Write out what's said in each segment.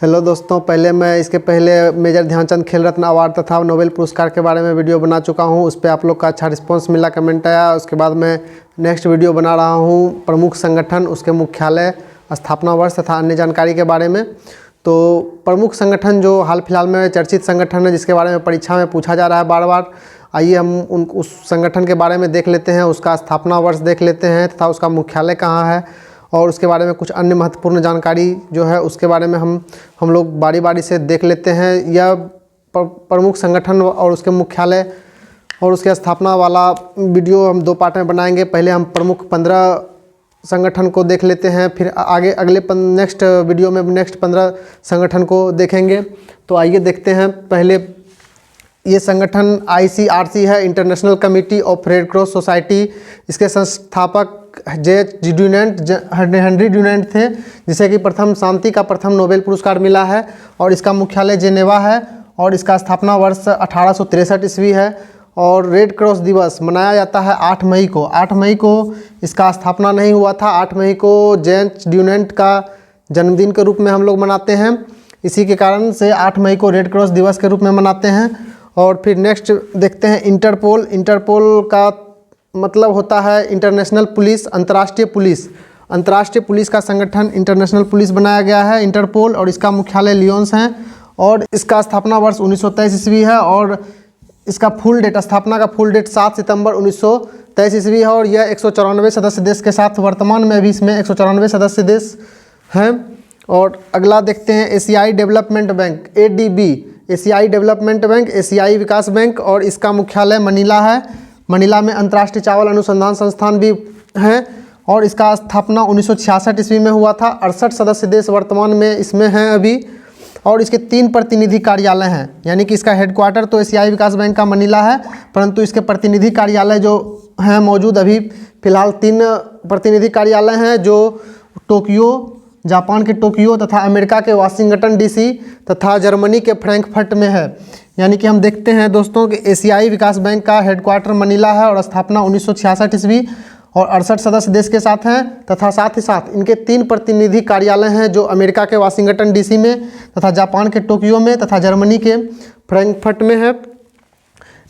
Hello दोस्तों, इसके पहले मेजर ध्यानचंद खेल रत्न अवार्ड तथा नोबेल पुरस्कार के बारे में वीडियो बना चुका हूं। उस पर आप लोग का अच्छा रिस्पांस मिला, कमेंट आया। उसके बाद मैं नेक्स्ट वीडियो बना रहा हूं प्रमुख संगठन, उसके मुख्यालय, स्थापना वर्ष तथा अन्य जानकारी के बारे में। तो प्रमुख संगठन जो हाल फिलहाल में चर्चित संगठन है, जिसके बारे में परीक्षा में पूछा जा रहा है बार बार, आइए हम उस संगठन के बारे में देख लेते हैं, उसका स्थापना वर्ष देख लेते हैं तथा उसका मुख्यालय कहाँ है, और उसके बारे में कुछ अन्य महत्वपूर्ण जानकारी जो है उसके बारे में हम लोग बारी बारी से देख लेते हैं। यह प्रमुख संगठन और उसके मुख्यालय और उसके स्थापना वाला वीडियो हम 2 पार्ट में बनाएंगे। पहले हम प्रमुख 15 संगठन को देख लेते हैं, फिर आगे अगले नेक्स्ट वीडियो में नेक्स्ट 15 संगठन को देखेंगे। तो आइए देखते हैं। पहले ये संगठन ICRC है, international committee of red cross society. इसके संस्थापक हेनरी ड्यूनेंट थे, जिसे कि शांति का प्रथम नोबेल पुरस्कार मिला है, और इसका मुख्यालय जेनेवा है, और इसका स्थापना वर्ष 1863 ईस्वी है। और रेड क्रॉस दिवस मनाया जाता है 8 मई को। 8 मई को इसका स्थापना नहीं हुआ था। 8 मई को जेम्स ड्यूनेंट का जन्मदिन के रूप में हम लोग मनाते हैं। इसी के कारण से 8 मई को रेड क्रॉस दिवस के रूप में मनाते हैं। और फिर नेक्स्ट देखते हैं इंटरपोल। इंटरपोल का मतलब होता है इंटरनेशनल पुलिस, अंतर्राष्ट्रीय पुलिस। अंतर्राष्ट्रीय पुलिस का संगठन इंटरनेशनल पुलिस बनाया गया है इंटरपोल, और इसका मुख्यालय लियोन्स है, और इसका स्थापना वर्ष 1923 ईस्वी है। और इसका फुल डेट, स्थापना का फुल डेट 7 सितंबर 1923 ईस्वी है। और यह 194 सदस्य देश के साथ वर्तमान में भी इसमें 194 सदस्य देश हैं। और अगला देखते हैं एशियाई डेवलपमेंट बैंक, ADB, एशियाई डेवलपमेंट बैंक, एशियाई विकास बैंक, और इसका मुख्यालय मनीला है। मनीला में अंतर्राष्ट्रीय चावल अनुसंधान संस्थान भी है, और इसका स्थापना 1966 ईस्वी में हुआ था। 68 सदस्य देश वर्तमान में इसमें हैं अभी, और इसके 3 प्रतिनिधि कार्यालय हैं। यानी कि इसका हेडक्वार्टर तो एशियाई विकास बैंक का मनीला है, परंतु इसके प्रतिनिधि कार्यालय जो हैं मौजूद अभी फ़िलहाल 3 प्रतिनिधि कार्यालय हैं, जो टोक्यो, जापान के टोक्यो तथा अमेरिका के वाशिंगटन DC तथा जर्मनी के फ्रैंकफर्ट में है। यानी कि हम देखते हैं दोस्तों कि एशियाई विकास बैंक का हेडक्वार्टर मनीला है, और स्थापना 1966 ईस्वी, और 68 सदस्य देश के साथ हैं, तथा साथ ही साथ इनके 3 प्रतिनिधि कार्यालय हैं, जो अमेरिका के वाशिंगटन DC में तथा जापान के टोक्यो में तथा जर्मनी के फ्रैंकफर्ट में है।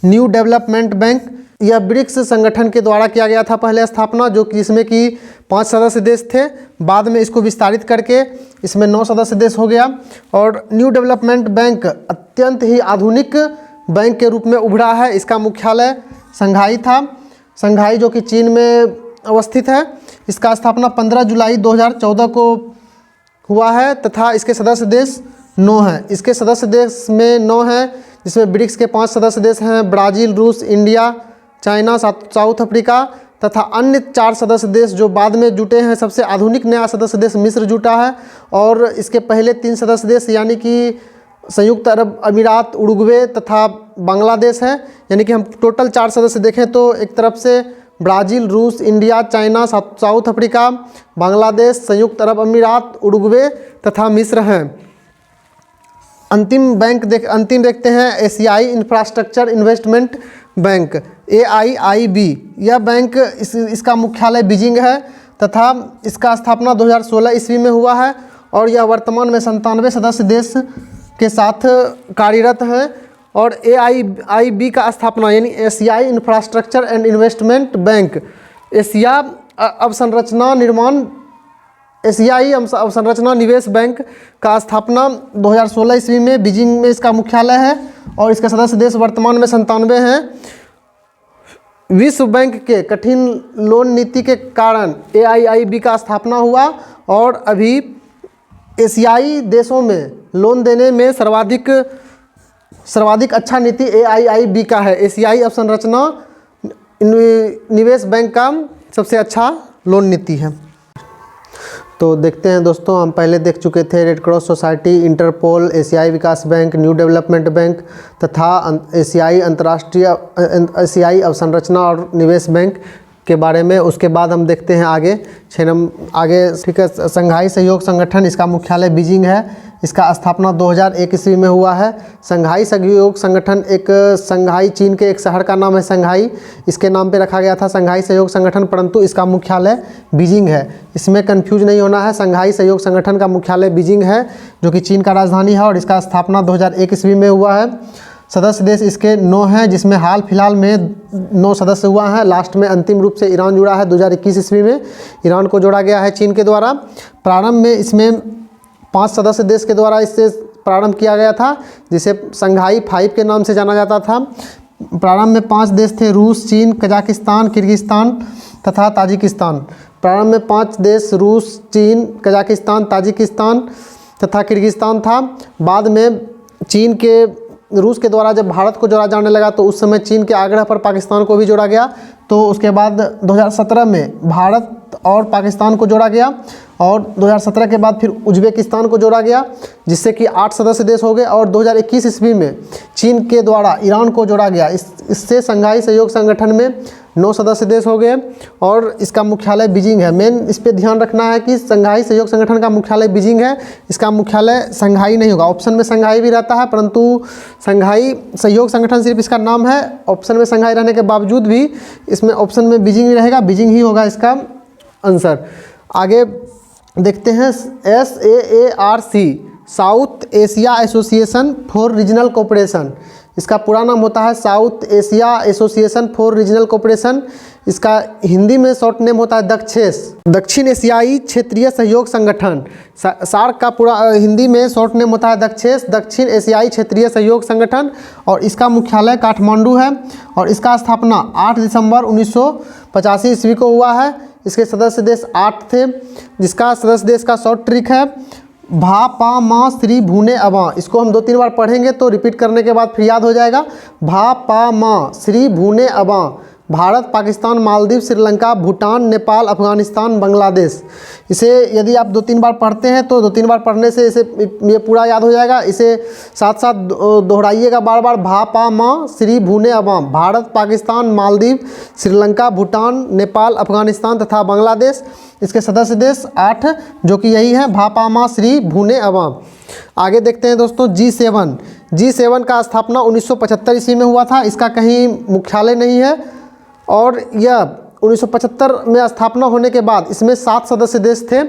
न्यू डेवलपमेंट बैंक, यह ब्रिक्स संगठन के द्वारा किया गया था पहले स्थापना, जो कि इसमें कि 5 सदस्य देश थे। बाद में इसको विस्तारित करके इसमें 9 सदस्य देश हो गया। और न्यू डेवलपमेंट बैंक अत्यंत ही आधुनिक बैंक के रूप में उभरा है। इसका मुख्यालय शंघाई था, शंघाई जो कि चीन में अवस्थित है। इसका स्थापना 15 जुलाई 2014 को हुआ है, तथा इसके सदस्य देश 9 हैं। इसके सदस्य देश में 9 हैं, जिसमें ब्रिक्स के 5 सदस्य देश हैं, ब्राज़ील, रूस, इंडिया, चाइना, साउथ अफ्रीका, तथा अन्य 4 सदस्य देश जो बाद में जुटे हैं। सबसे आधुनिक नया सदस्य देश मिस्र जुटा है, और इसके पहले 3 सदस्य देश यानी कि संयुक्त अरब अमीरात, उरुग्वे तथा बांग्लादेश है। यानी कि हम टोटल 4 सदस्य देखें तो एक तरफ से ब्राज़ील, रूस, India, China, south Africa, Bangladesh, संयुक्त अरब अमीरात, उरुग्वे तथा मिस्र हैं। अंतिम देखते हैं एशियाई इंफ्रास्ट्रक्चर इन्वेस्टमेंट बैंक, AIIB। यह बैंक इसका मुख्यालय बीजिंग है, तथा इसका स्थापना 2016 ईस्वी में हुआ है, और यह वर्तमान में 97 सदस्य देश के साथ कार्यरत है। और AIIB का स्थापना यानी एशियाई इंफ्रास्ट्रक्चर एंड इन्वेस्टमेंट बैंक, एशियाई अवसंरचना निवेश बैंक का स्थापना 2016 ईस्वी में बीजिंग में इसका मुख्यालय है, और इसके सदस्य देश वर्तमान में 97 हैं। विश्व बैंक के कठिन लोन नीति के कारण AIIB का स्थापना हुआ, और अभी एशियाई देशों में लोन देने में सर्वाधिक अच्छा नीति AIIB का है। एशियाई अवसंरचना निवेश बैंक का सबसे अच्छा लोन नीति है। तो देखते हैं दोस्तों, हम पहले देख चुके थे रेड क्रॉस सोसाइटी, इंटरपोल, एशियाई विकास बैंक, न्यू डेवलपमेंट बैंक तथा एशियाई अवसंरचना और निवेश बैंक के बारे में। उसके बाद हम देखते हैं आगे ठीक है, शंघाई सहयोग संगठन, इसका मुख्यालय बीजिंग है। इसका स्थापना 2001 ईस्वी में हुआ है। संघाई सहयोग संगठन एक संघाई चीन के एक शहर का नाम है संघाई, इसके नाम पे रखा गया था संघाई सहयोग संगठन, परंतु इसका मुख्यालय बीजिंग है। इसमें कंफ्यूज नहीं होना है, संघाई सहयोग संगठन का मुख्यालय बीजिंग है जो कि चीन का राजधानी है और इसका स्थापना 2001 ईस्वी में हुआ है। सदस्य देश इसके 9 हैं, जिसमें हाल फिलहाल में 9 सदस्य हुआ है। लास्ट में अंतिम रूप से ईरान जुड़ा है, 2021 ईस्वी में ईरान को जोड़ा गया है चीन के द्वारा। प्रारंभ में इसमें 5 सदस्य देश के द्वारा इससे प्रारंभ किया गया था, जिसे संघाई 5 के नाम से जाना जाता था। प्रारंभ में 5 देश थे, रूस, चीन, कजाकिस्तान, किर्गिस्तान तथा ताजिकिस्तान। प्रारंभ में 5 देश रूस, चीन, कजाकिस्तान, ताजिकिस्तान तथा किर्गिस्तान था। बाद में चीन के रूस के द्वारा जब भारत को जोड़ा जाने लगा तो उस समय चीन के आग्रह पर पाकिस्तान को भी जोड़ा गया। तो उसके बाद 2017 में भारत और पाकिस्तान को जोड़ा गया और 2017 के बाद फिर उज्बेकिस्तान को जोड़ा गया, जिससे कि 8 सदस्य देश हो गए। और 2021 ईस्वी में चीन के द्वारा ईरान को जोड़ा गया। इससे संघाई सहयोग संगठन में 9 सदस्य देश हो गए और इसका मुख्यालय बीजिंग है। मेन इस पर ध्यान रखना है कि संघाई सहयोग संगठन का मुख्यालय बीजिंग है, इसका मुख्यालय संघाई नहीं होगा। ऑप्शन में संघाई भी रहता है, परंतु संघाई सहयोग संगठन सिर्फ इसका नाम है। ऑप्शन में संघाई रहने के बावजूद भी इसमें ऑप्शन में बीजिंग ही रहेगा, बीजिंग ही होगा इसका आंसर। आगे देखते हैं SAARC, south Asia association for regional cooperation. इसका पूरा नाम होता है south Asia association for regional cooperation. इसका हिंदी में शॉर्ट नेम होता है दक्षेस, दक्षिण एशियाई क्षेत्रीय सहयोग संगठन। सार्क का पूरा हिंदी में शॉर्ट नेम होता है दक्षेस, दक्षिण एशियाई क्षेत्रीय सहयोग संगठन। और इसका मुख्यालय काठमांडू है और इसका स्थापना 8 दिसंबर 1985 ईस्वी को हुआ है। इसके सदस्य देश 8 थे, जिसका सदस्य देश का शॉर्ट ट्रिक है भा पा मा श्री भूने अबा। इसको हम 2-3 बार पढ़ेंगे तो रिपीट करने के बाद फिर याद हो जाएगा। भा पा मा श्री भूने अबा, भारत, पाकिस्तान, मालदीव, श्रीलंका, भूटान, नेपाल, अफगानिस्तान, बांग्लादेश। इसे यदि आप 2-3 बार पढ़ते हैं तो 2-3 बार पढ़ने से इसे ये पूरा याद हो जाएगा। इसे साथ साथ दोहराइएगा बार बार। भा पा मा श्री भूने अबा, भारत, पाकिस्तान, मालदीव, श्रीलंका, भूटान, नेपाल, अफगानिस्तान तथा बांग्लादेश। इसके सदस्य देश 8 जो कि यही है भा पा मा श्री भूने अबा। आगे देखते हैं दोस्तों G7 का स्थापना 1975 ईस्वी में हुआ था। इसका कहीं मुख्यालय नहीं है और यह 1975 में स्थापना होने के बाद इसमें 7 सदस्य देश थे,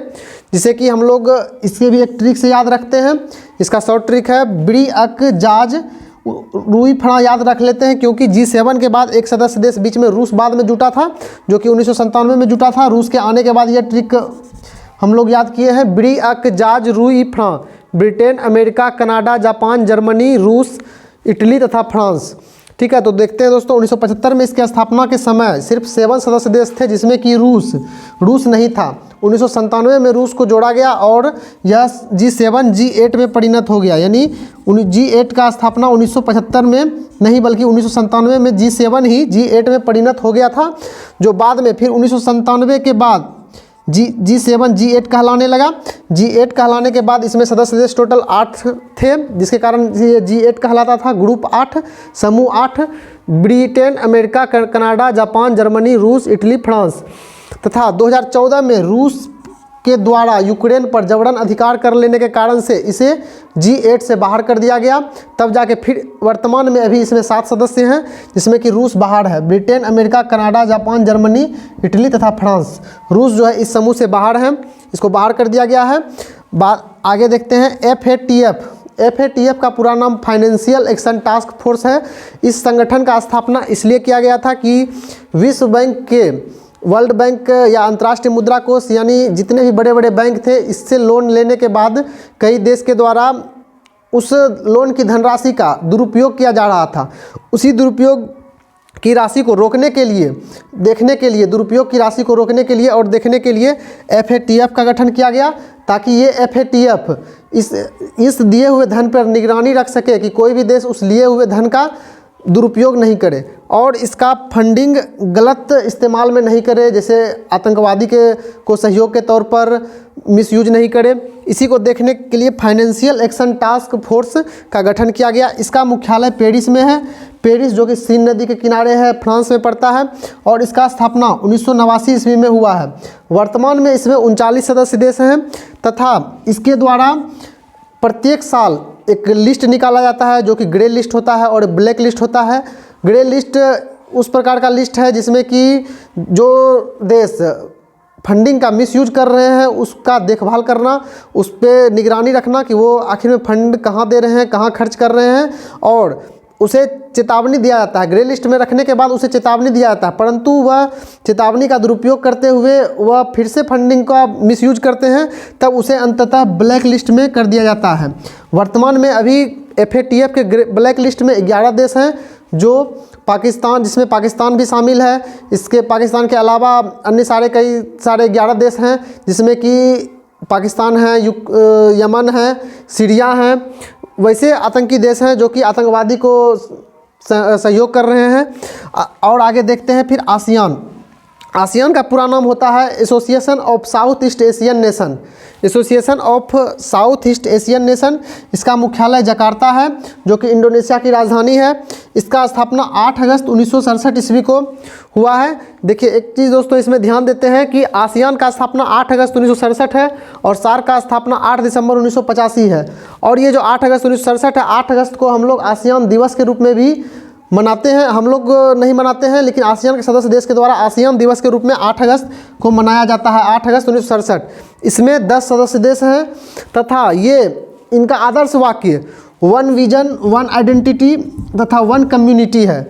जिसे कि हम लोग इसके भी एक ट्रिक से याद रखते हैं। इसका शॉर्ट ट्रिक है ब्री अक जाज रूई फड़ा याद रख लेते हैं, क्योंकि G7 के बाद एक सदस्य देश बीच में रूस बाद में जुटा था, जो कि 1997 में जुटा था। रूस के आने के बाद यह ट्रिक हम लोग याद किए हैं। ब्री अक जाज रूई फड़ा, Britain, America, Canada, Japan, Germany, रूस, इटली तथा फ्रांस। ठीक है, तो देखते हैं दोस्तों 1975 में इसकी स्थापना के समय सिर्फ 7 सदस्य देश थे, जिसमें कि रूस नहीं था। 1997 में रूस को जोड़ा गया और यह G7 G8 में परिणत हो गया। यानी G8 का स्थापना 1975 में नहीं बल्कि 1997 में G7 ही G8 में परिणत हो गया था, जो बाद में फिर 1997 के बाद G7 G8 कहलाने लगा। G8 कहलाने के बाद इसमें सदस्य देश टोटल 8 थे, जिसके कारण ये G8 कहलाता था। ग्रुप 8, समूह 8, Britain, America, Canada, Japan, Germany, रूस, इटली, फ्रांस। तथा 2014 में रूस के द्वारा यूक्रेन पर जबरन अधिकार कर लेने के कारण से इसे G8 से बाहर कर दिया गया। तब जाके फिर वर्तमान में अभी इसमें 7 सदस्य हैं, जिसमें कि रूस बाहर है। Britain, America, Canada, Japan, Germany, Italy तथा फ्रांस। रूस जो है इस समूह से बाहर है, इसको बाहर कर दिया गया है। आगे देखते हैं FATF का पूरा नाम फाइनेंशियल एक्शन टास्क फोर्स है। इस संगठन का स्थापना इसलिए किया गया था कि विश्व बैंक के, वर्ल्ड बैंक या अंतर्राष्ट्रीय मुद्रा कोष, यानी जितने भी बड़े बड़े बैंक थे, इससे लोन लेने के बाद कई देश के द्वारा उस लोन की धनराशि का दुरुपयोग किया जा रहा था। उसी दुरुपयोग की राशि को रोकने के लिए, देखने के लिए, दुरुपयोग की राशि को रोकने के लिए और देखने के लिए FATF का गठन किया गया, ताकि ये FATF इस दिए हुए धन पर निगरानी रख सके कि कोई भी देश उस लिए हुए धन का दुरुपयोग नहीं करे और इसका फंडिंग गलत इस्तेमाल में नहीं करे, जैसे आतंकवादी को सहयोग के तौर पर मिसयूज नहीं करे। इसी को देखने के लिए फाइनेंशियल एक्शन टास्क फोर्स का गठन किया गया। इसका मुख्यालय पेरिस में है, पेरिस जो कि सीन नदी के किनारे है, फ्रांस में पड़ता है। और इसका स्थापना 1989 ईस्वी में हुआ है। वर्तमान में इसमें 39 सदस्य देश हैं तथा इसके द्वारा प्रत्येक साल एक लिस्ट निकाला जाता है जो कि ग्रे लिस्ट होता है और ब्लैक लिस्ट होता है। ग्रे लिस्ट उस प्रकार का लिस्ट है जिसमें कि जो देश फंडिंग का मिसयूज कर रहे हैं उसका देखभाल करना, उस पर निगरानी रखना कि वो आखिर में फंड कहाँ दे रहे हैं, कहाँ खर्च कर रहे हैं, और उसे चेतावनी दिया जाता है। ग्रे लिस्ट में रखने के बाद उसे चेतावनी दिया जाता है, परंतु वह चेतावनी का दुरुपयोग करते हुए वह फिर से फंडिंग का मिसयूज करते हैं, तब उसे अंततः ब्लैक लिस्ट में कर दिया जाता है। वर्तमान में अभी FATF के ब्लैक लिस्ट में 11 देश हैं, जो पाकिस्तान, जिसमें पाकिस्तान भी शामिल है। इसके पाकिस्तान के अलावा अन्य कई सारे 11 देश हैं, जिसमें कि पाकिस्तान है, यमन है, सीरिया है। वैसे आतंकी देश हैं जो कि आतंकवादी को सहयोग कर रहे हैं। और आगे देखते हैं फिर आसियान। आसियान का पूरा नाम होता है association of south east Asian nation. Association of south east Asian nation. इसका मुख्यालय जकार्ता है जो कि इंडोनेशिया की राजधानी है। इसका स्थापना 8 अगस्त 1967 ईस्वी को हुआ है। देखिए एक चीज़ दोस्तों इसमें ध्यान देते हैं कि आसियान का स्थापना 8 अगस्त 1967 है और सार्क का स्थापना 8 दिसंबर 1985 है। और ये जो 8 अगस्त 1967 है, 8 अगस्त को हम लोग आसियान दिवस के रूप में भी मनाते हैं। हम लोग नहीं मनाते हैं, लेकिन आसियान के सदस्य देश के द्वारा आसियान दिवस के रूप में 8 अगस्त को मनाया जाता है, 8 अगस्त 1967। इसमें 10 सदस्य देश हैं तथा ये इनका आदर्श वाक्य 1 विजन 1 आइडेंटिटी तथा 1 कम्युनिटी है।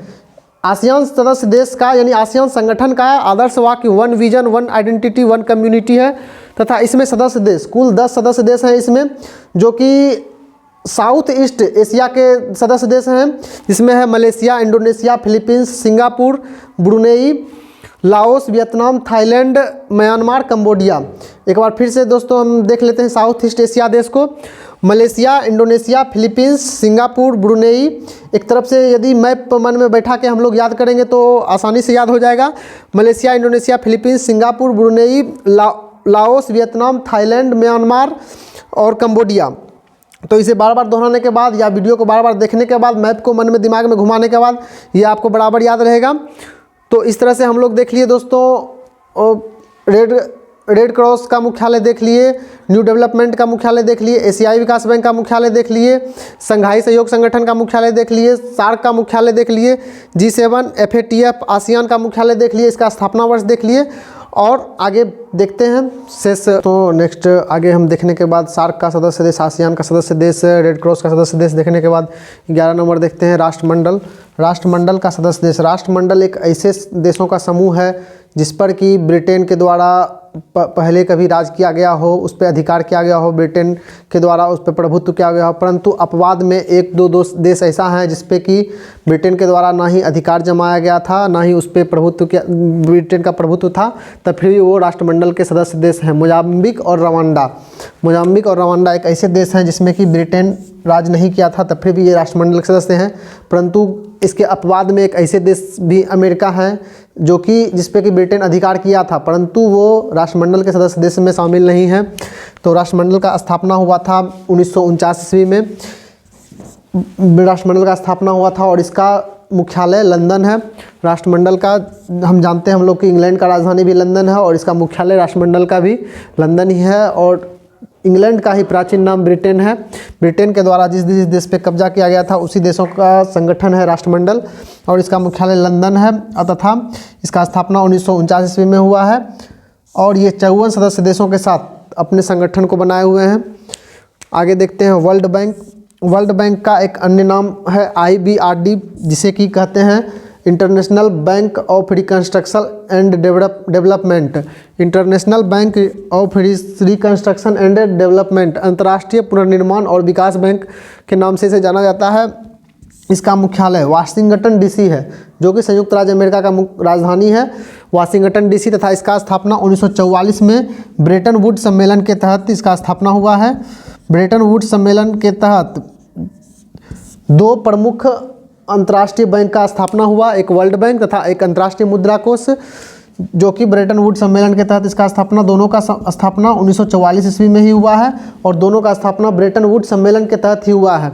आसियान सदस्य देश का यानी आसियान संगठन का आदर्श वाक्य 1 विजन 1 आइडेंटिटी 1 कम्युनिटी है तथा इसमें सदस्य देश कुल 10 सदस्य देश हैं इसमें, जो कि साउथ ईस्ट एशिया के सदस्य देश हैं, जिसमें है Malaysia, Indonesia, Philippines, Singapore, Brunei, Laos, Vietnam, Thailand, Myanmar, Cambodia. एक बार फिर से दोस्तों हम देख लेते हैं साउथ ईस्ट एशिया देश को। Malaysia, Indonesia, Philippines, Singapore, Brunei. एक तरफ से यदि मैप मन में बैठा के हम लोग याद करेंगे तो आसानी से याद हो जाएगा। Malaysia, Indonesia, Philippines, Singapore, Brunei, Laos, Vietnam, Thailand, Myanmar और कंबोडिया। तो इसे बार बार दोहराने के बाद या वीडियो को बार बार देखने के बाद, मैप को मन में दिमाग में घुमाने के बाद ये आपको बराबर याद रहेगा। तो इस तरह से हम लोग देख लिए दोस्तों, रेड क्रॉस का मुख्यालय देख लिए, न्यू डेवलपमेंट का मुख्यालय देख लिए, एशियाई विकास बैंक का मुख्यालय देख लिए, संघाई सहयोग संगठन का मुख्यालय देख लिए, सार्क का मुख्यालय देख लिए, G7, FATF, आसियान का मुख्यालय देख लिए, इसका स्थापना वर्ष देख लिए। और आगे देखते हैं शेष। तो नेक्स्ट आगे हम देखने के बाद सार्क का सदस्य देश, आसियान का सदस्य देश, रेड क्रॉस का सदस्य देश देखने के बाद 11 नंबर देखते हैं राष्ट्रमंडल। राष्ट्रमंडल का सदस्य देश। राष्ट्रमंडल एक ऐसे देशों का समूह है जिस पर कि ब्रिटेन के द्वारा पहले कभी राज किया गया हो, उस पर अधिकार किया गया हो, ब्रिटेन के द्वारा उस पर प्रभुत्व किया गया हो, परंतु अपवाद में 1-2 देश ऐसा है जिस पे कि ब्रिटेन के द्वारा ना ही अधिकार जमाया गया था, ना ही उस पर प्रभुत्व किया, ब्रिटेन का प्रभुत्व था, तब फिर भी वो राष्ट्रमंडल के सदस्य देश हैं। मोजाम्बिक और रवांडा। मोजाम्बिक और रवांडा एक ऐसे देश हैं जिसमें कि ब्रिटेन राज नहीं किया था, तब फिर भी ये राष्ट्रमंडल के सदस्य हैं। परंतु इसके अपवाद में एक ऐसे देश भी अमेरिका है जो कि जिस पे कि ब्रिटेन अधिकार किया था, परंतु वो राष्ट्रमंडल के सदस्य देश में शामिल नहीं है। तो राष्ट्रमंडल का स्थापना हुआ था 1949 ईस्वी में, राष्ट्रमंडल का स्थापना हुआ था और इसका मुख्यालय लंदन है। राष्ट्रमंडल का हम जानते हैं हम लोग कि इंग्लैंड का राजधानी भी लंदन है और इसका मुख्यालय राष्ट्रमंडल का भी लंदन ही है। और इंग्लैंड का ही प्राचीन नाम ब्रिटेन है। ब्रिटेन के द्वारा जिस देश पे कब्जा किया गया था उसी देशों का संगठन है राष्ट्रमंडल और इसका मुख्यालय लंदन है तथा इसका स्थापना 1949 ईस्वी में हुआ है और ये 54 सदस्य देशों के साथ अपने संगठन को बनाए हुए हैं। आगे देखते हैं वर्ल्ड बैंक। वर्ल्ड बैंक का एक अन्य नाम है IBRD, जिसे कि कहते हैं international bank of reconstruction and development. International bank of reconstruction and development अंतर्राष्ट्रीय पुनर्निर्माण और विकास बैंक के नाम से इसे जाना जाता है। इसका मुख्यालय वाशिंगटन DC है, जो कि संयुक्त राज्य अमेरिका का राजधानी है वाशिंगटन DC, तथा इसका स्थापना 1944 में ब्रेटन वुड सम्मेलन के तहत इसका स्थापना हुआ है। ब्रेटन वुड सम्मेलन के तहत 2 प्रमुख अंतर्राष्ट्रीय बैंक का स्थापना हुआ, एक वर्ल्ड बैंक तथा एक अंतर्राष्ट्रीय मुद्रा कोष, जो कि ब्रेटन वुड सम्मेलन के तहत इसका स्थापना, दोनों का स्थापना 1944 ईस्वी में ही हुआ है और दोनों का स्थापना ब्रेटन वुड सम्मेलन के तहत ही हुआ है।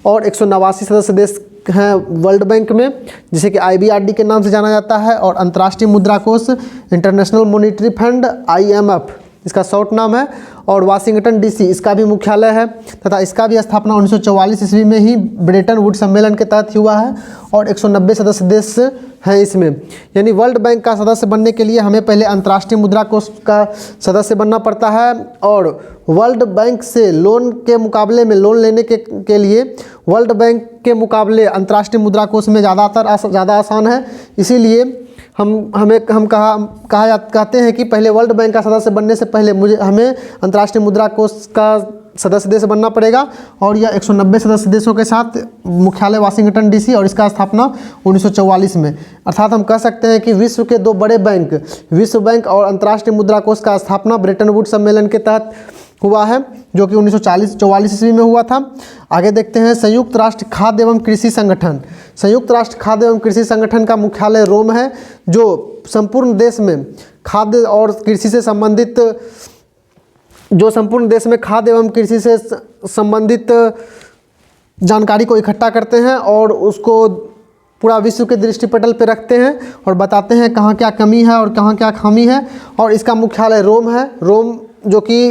और 189 सदस्य देश हैं वर्ल्ड बैंक में, जिसे कि IBRD के नाम से जाना जाता है। और अंतर्राष्ट्रीय मुद्रा कोष इंटरनेशनल मॉनिटरी फंड IMF, इसका शॉर्ट नाम है। और वाशिंगटन डीसी इसका भी मुख्यालय है तथा इसका भी स्थापना 1944 ईस्वी में ही ब्रेटन वुड सम्मेलन के तहत हुआ है और 190 सदस्य देश हैं इसमें। यानी वर्ल्ड बैंक का सदस्य बनने के लिए हमें पहले अंतर्राष्ट्रीय मुद्रा कोष का सदस्य बनना पड़ता है और वर्ल्ड बैंक से लोन के मुकाबले में लोन लेने के लिए वर्ल्ड बैंक के मुकाबले अंतर्राष्ट्रीय मुद्रा कोष में ज़्यादा आसान है। इसीलिए हम कहते हैं कि पहले वर्ल्ड बैंक का सदस्य बनने से पहले हमें अंतर्राष्ट्रीय मुद्रा कोष का सदस्य देश बनना पड़ेगा और यह 190 सदस्य देशों के साथ मुख्यालय वाशिंगटन डीसी और इसका स्थापना 1944 में। अर्थात हम कह सकते हैं कि विश्व के दो बड़े बैंक विश्व बैंक और अंतर्राष्ट्रीय मुद्रा कोष का स्थापना ब्रेटन वुड सम्मेलन के तहत हुआ है जो कि 1944 ईस्वी में हुआ था। आगे देखते हैं संयुक्त राष्ट्र खाद्य एवं कृषि संगठन। संयुक्त राष्ट्र खाद्य एवं कृषि संगठन का मुख्यालय रोम है जो संपूर्ण देश में खाद्य और कृषि से संबंधित खाद्य एवं कृषि से संबंधित जानकारी को इकट्ठा करते हैं और उसको पूरा विश्व के दृष्टिपटल पे रखते हैं और बताते हैं कहाँ क्या कमी है और कहाँ क्या खामी है। और इसका मुख्यालय रोम है। रोम जो कि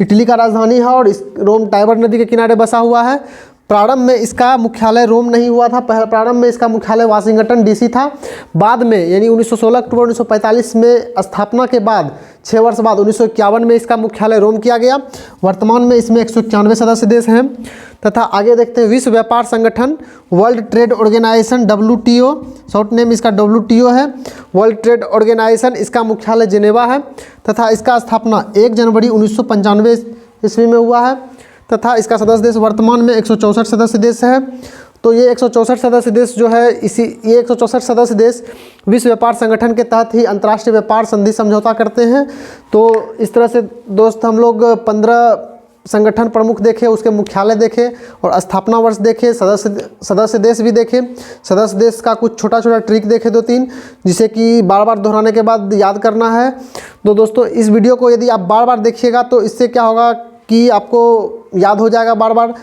इटली का राजधानी है और इस रोम टाइबर नदी के किनारे बसा हुआ है। प्रारंभ में इसका मुख्यालय रोम नहीं हुआ था, प्रारंभ में इसका मुख्यालय वाशिंगटन डीसी था। बाद में यानी 1916 अक्टूबर 1945 में स्थापना के बाद 6 वर्ष बाद 1951 में इसका मुख्यालय रोम किया गया। वर्तमान में इसमें 191 सदस्य देश हैं। तथा आगे देखते हैं विश्व व्यापार संगठन world trade organisation WTO, short name इसका WTO है। वर्ल्ड ट्रेड ऑर्गेनाइजेशन इसका मुख्यालय जिनेवा है तथा इसका स्थापना 1 जनवरी 1995 ईस्वी में हुआ है तथा इसका सदस्य देश वर्तमान में 164 सदस्य देश है। तो ये 164 सदस्य देश जो है ये 164 सदस्य देश विश्व व्यापार संगठन के तहत ही अंतर्राष्ट्रीय व्यापार संधि समझौता करते हैं। तो इस तरह से दोस्त हम लोग 15 संगठन प्रमुख देखे, उसके मुख्यालय देखे और स्थापना वर्ष देखे, सदस्य देश भी देखे। सदस्य देश का कुछ छोटा छोटा ट्रिक देखे 2-3 जिसे कि बार बार दोहराने के बाद याद करना है। तो दोस्तों इस वीडियो को यदि आप बार बार देखिएगा तो इससे क्या होगा कि आपको याद हो जाएगा, बार बार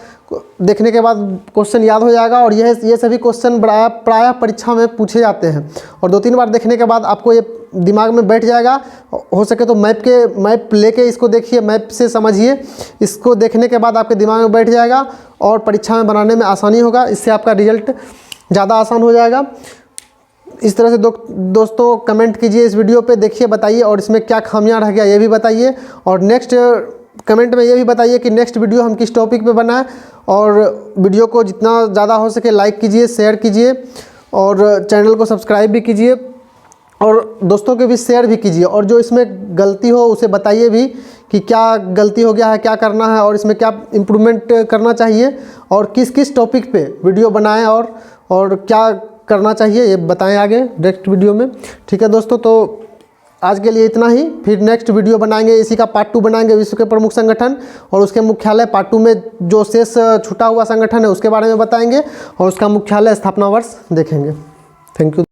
देखने के बाद क्वेश्चन याद हो जाएगा और ये सभी क्वेश्चन प्रायः परीक्षा में पूछे जाते हैं और 2-3 बार देखने के बाद आपको ये दिमाग में बैठ जाएगा। हो सके तो मैप लेके इसको देखिए, मैप से समझिए, इसको देखने के बाद आपके दिमाग में बैठ जाएगा और परीक्षा में बनाने में आसानी होगा। इससे आपका रिजल्ट ज़्यादा आसान हो जाएगा। इस तरह से दोस्तों कमेंट कीजिए इस वीडियो पे, देखिए बताइए और इसमें क्या खामियां रह गया ये भी बताइए और नेक्स्ट कमेंट में ये भी बताइए कि नेक्स्ट वीडियो हम किस टॉपिक पे बनाएं। और वीडियो को जितना ज़्यादा हो सके लाइक कीजिए, शेयर कीजिए और चैनल को सब्सक्राइब भी कीजिए और दोस्तों के भी शेयर भी कीजिए। और जो इसमें गलती हो उसे बताइए भी कि क्या गलती हो गया है, क्या करना है और इसमें क्या इम्प्रूवमेंट करना चाहिए और किस किस टॉपिक पे वीडियो बनाएं और क्या करना चाहिए ये बताएं आगे नेक्स्ट वीडियो में। ठीक है दोस्तों, तो आज के लिए इतना ही। फिर नेक्स्ट वीडियो बनाएंगे, इसी का पार्ट 2 बनाएंगे विश्व के प्रमुख संगठन और उसके मुख्यालय। पार्ट 2 में जो शेष छूटा हुआ संगठन है उसके बारे में बताएंगे और उसका मुख्यालय स्थापना वर्ष देखेंगे। Thank you.